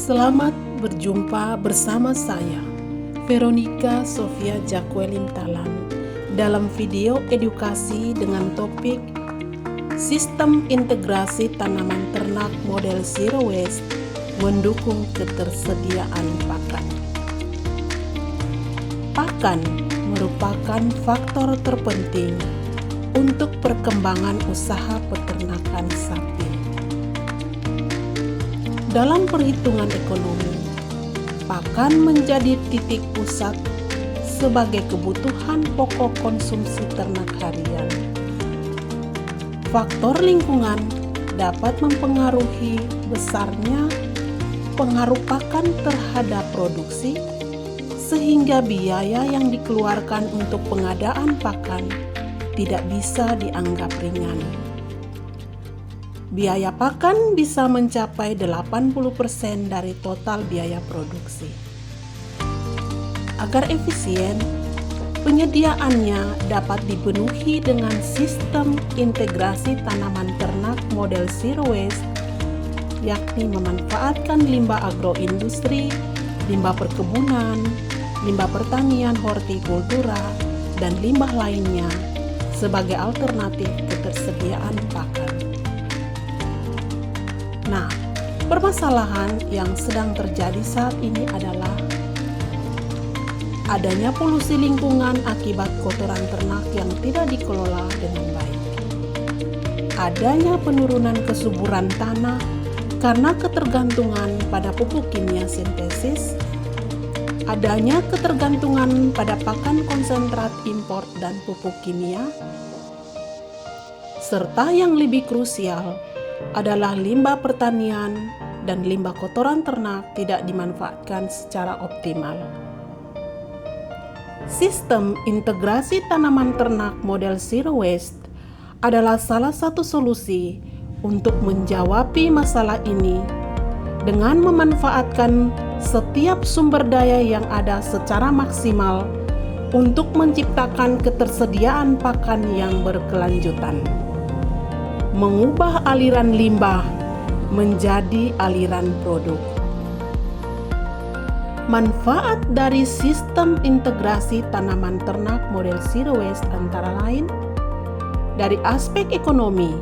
Selamat berjumpa bersama saya, Veronica Sofia Jacqueline Talan, dalam video edukasi dengan topik Sistem Integrasi Tanaman Ternak Model Zero Waste mendukung ketersediaan pakan. Pakan merupakan faktor terpenting untuk perkembangan usaha peternakan sapi. Dalam perhitungan ekonomi, pakan menjadi titik pusat sebagai kebutuhan pokok konsumsi ternak harian. Faktor lingkungan dapat mempengaruhi besarnya pengaruh pakan terhadap produksi, sehingga biaya yang dikeluarkan untuk pengadaan pakan tidak bisa dianggap ringan. Biaya pakan bisa mencapai 80% dari total biaya produksi. Agar efisien, penyediaannya dapat dipenuhi dengan sistem integrasi tanaman ternak model Zero Waste, yakni memanfaatkan limbah agroindustri, limbah perkebunan, limbah pertanian hortikultura, dan limbah lainnya sebagai alternatif ketersediaan pakan. Nah, permasalahan yang sedang terjadi saat ini adalah adanya polusi lingkungan akibat kotoran ternak yang tidak dikelola dengan baik. Adanya penurunan kesuburan tanah karena ketergantungan pada pupuk kimia sintesis. Adanya ketergantungan pada pakan konsentrat impor dan pupuk kimia. Serta yang lebih krusial adalah limbah pertanian dan limbah kotoran ternak tidak dimanfaatkan secara optimal. Sistem integrasi tanaman ternak model Zero Waste adalah salah satu solusi untuk menjawab masalah ini dengan memanfaatkan setiap sumber daya yang ada secara maksimal untuk menciptakan ketersediaan pakan yang berkelanjutan. Mengubah aliran limbah menjadi aliran produk. Manfaat dari sistem integrasi tanaman ternak model Zero Waste antara lain, dari aspek ekonomi,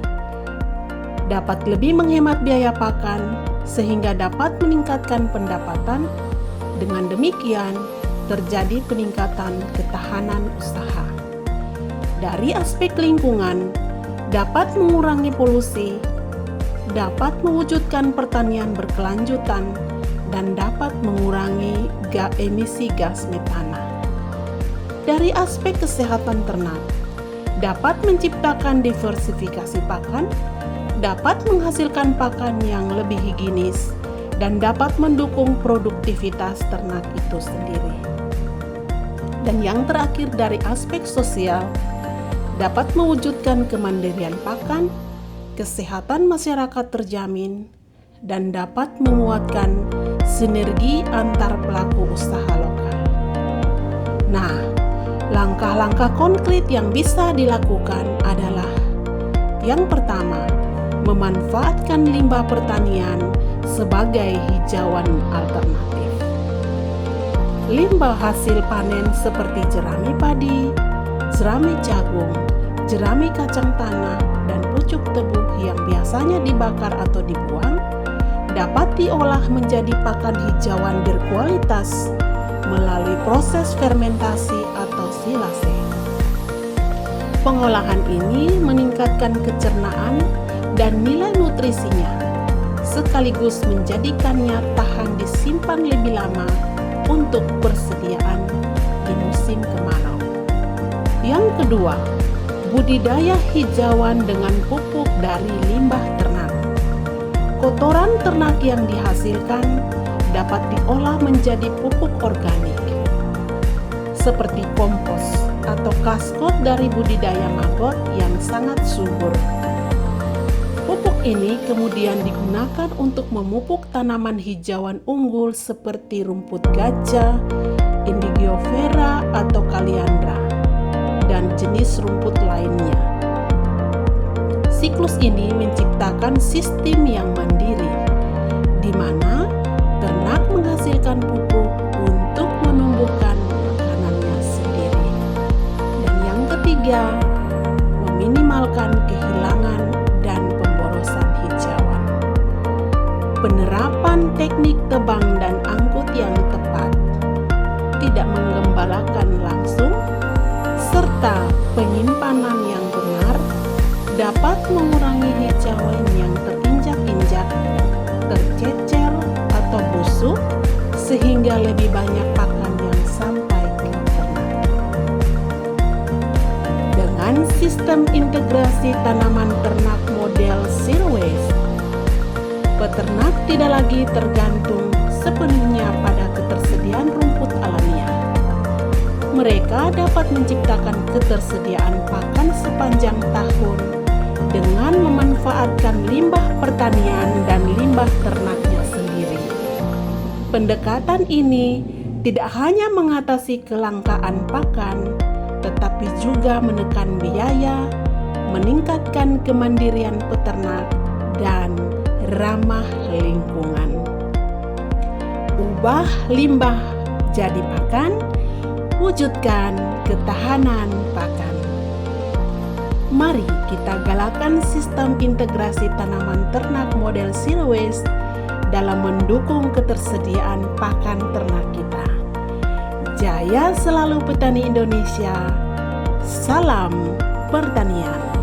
dapat lebih menghemat biaya pakan sehingga dapat meningkatkan pendapatan. Dengan demikian, terjadi peningkatan ketahanan usaha. Dari aspek lingkungan, dapat mengurangi polusi, dapat mewujudkan pertanian berkelanjutan, dan dapat mengurangi emisi gas metana. Dari aspek kesehatan ternak, dapat menciptakan diversifikasi pakan, dapat menghasilkan pakan yang lebih higienis, dan dapat mendukung produktivitas ternak itu sendiri. Dan yang terakhir dari aspek sosial, dapat mewujudkan kemandirian pakan, kesehatan masyarakat terjamin, dan dapat menguatkan sinergi antar pelaku usaha lokal. Nah, langkah-langkah konkret yang bisa dilakukan adalah: yang pertama, memanfaatkan limbah pertanian sebagai hijauan alternatif. Limbah hasil panen seperti jerami padi, jerami jagung, jerami kacang tanah, dan pucuk tebu yang biasanya dibakar atau dibuang dapat diolah menjadi pakan hijauan berkualitas melalui proses fermentasi atau silase. Pengolahan ini meningkatkan kecernaan dan nilai nutrisinya, sekaligus menjadikannya tahan disimpan lebih lama untuk persediaan di musim kemarau. Yang kedua, budidaya hijauan dengan pupuk dari limbah ternak. Kotoran ternak yang dihasilkan dapat diolah menjadi pupuk organik, seperti kompos atau kaskot dari budidaya maggot yang sangat subur. Pupuk ini kemudian digunakan untuk memupuk tanaman hijauan unggul seperti rumput gajah, Indigofera atau Kaliandra, dan jenis rumput lainnya. Siklus ini menciptakan sistem yang mandiri, di mana ternak menggunakan pupuk untuk menumbuhkan makanannya sendiri. Dan yang ketiga, meminimalkan kehilangan dan pemborosan hijauan. Penerapan teknik tebang dan angkut yang tepat, tidak menggembalakan langsung, serta penyimpanan yang benar dapat mengurangi hijauan yang terinjak-injak, tercecer atau busuk, sehingga lebih banyak pakan yang sampai ke ternak. Dengan sistem integrasi tanaman ternak model zero waste, peternak tidak lagi tergantung sepenuhnya pada ketersediaan rumput alamiah. Mereka dapat menciptakan ketersediaan pakan sepanjang tahun dengan memanfaatkan limbah pertanian dan limbah ternaknya sendiri. Pendekatan ini tidak hanya mengatasi kelangkaan pakan, tetapi juga menekan biaya, meningkatkan kemandirian peternak, dan ramah lingkungan. Ubah limbah jadi pakan, wujudkan ketahanan pakan. Mari kita galakan sistem integrasi tanaman ternak model zero waste dalam mendukung ketersediaan pakan ternak kita. Jaya selalu petani Indonesia. Salam pertanian.